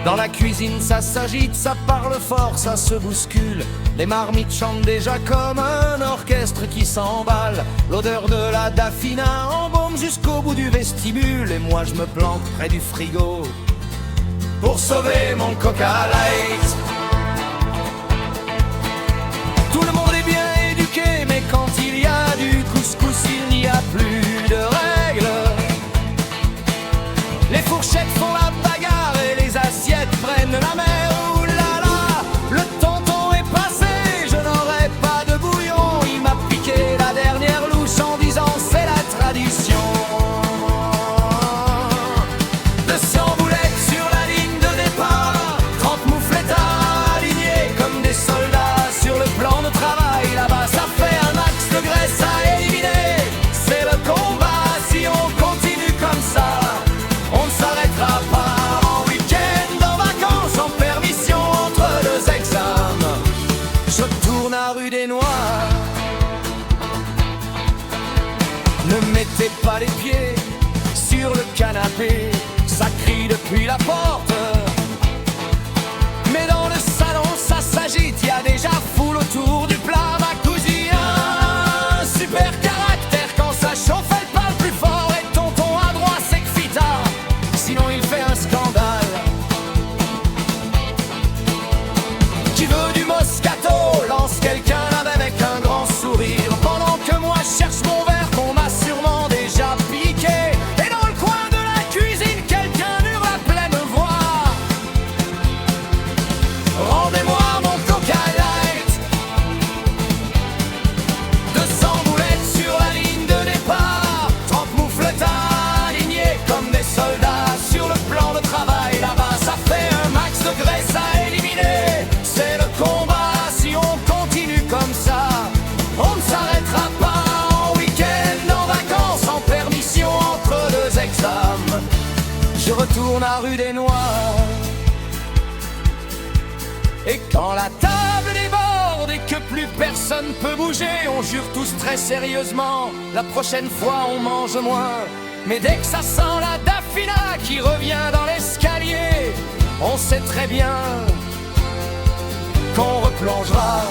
Dans la cuisine ça s'agite, ça parle fort, ça se bouscule. Les marmites chantent déjà comme un orchestre qui s'emballe. L'odeur de la daffina embaume jusqu'au bout du vestibule. Et moi je me plante près du frigo pour sauver mon Coca Light. Tout le monde est bien éduqué, mais quand il y a du couscous, il n'y a plus de règles. Les fourchettes font la bagarre et les assiettes prennent la mer. Ouh là là, le tonton est passé, je n'aurai pas de bouillon. Il m'a piqué la dernière louche en disant c'est la tradition. 200 boulettes sur la ligne de départ, 30 moufletards alignés comme des soldats sur le plan de travail. Là-bas ça fait un max de graisse à éliminer. C'est le combat, si on continue comme ça on ne s'arrêtera pas. En week-end, en vacances, en permission entre deux examens, je tourne à rue des Noirs. Ne mettez pas les pieds sur le canapé, ça crie depuis la porte. Mais dans le salon ça s'agite, y a déjà foule autour du plat. Ma cousine a un super caractère, quand ça chauffe elle parle plus fort. Et tonton à droit c'est que fita, sinon il fait un scandale. Qui veut du Moscato lance quelqu'un avec un grand sourire, pendant que moi je cherche mon verre qu'on m'a sûrement déjà piqué. Et dans le coin de la cuisine quelqu'un hurle à pleine voix, rendez-moi mon Coca Light. 200 boulettes sur la ligne de départ, 30 moufletards alignés comme des soldats sur le plan de travail. Là-bas ça fait un max de graisse à éliminer. C'est le combat, si on continue comme ça on ne s'arrêtera pas. En week-end, en vacances, en permission entre deux examens, je retourne à rue des Noirs. Et quand la table déborde et que plus personne peut bouger, on jure tous très sérieusement, la prochaine fois on mange moins. Mais dès que ça sent la daffina qui revient dans l'escalier, on sait très bien qu'on replongera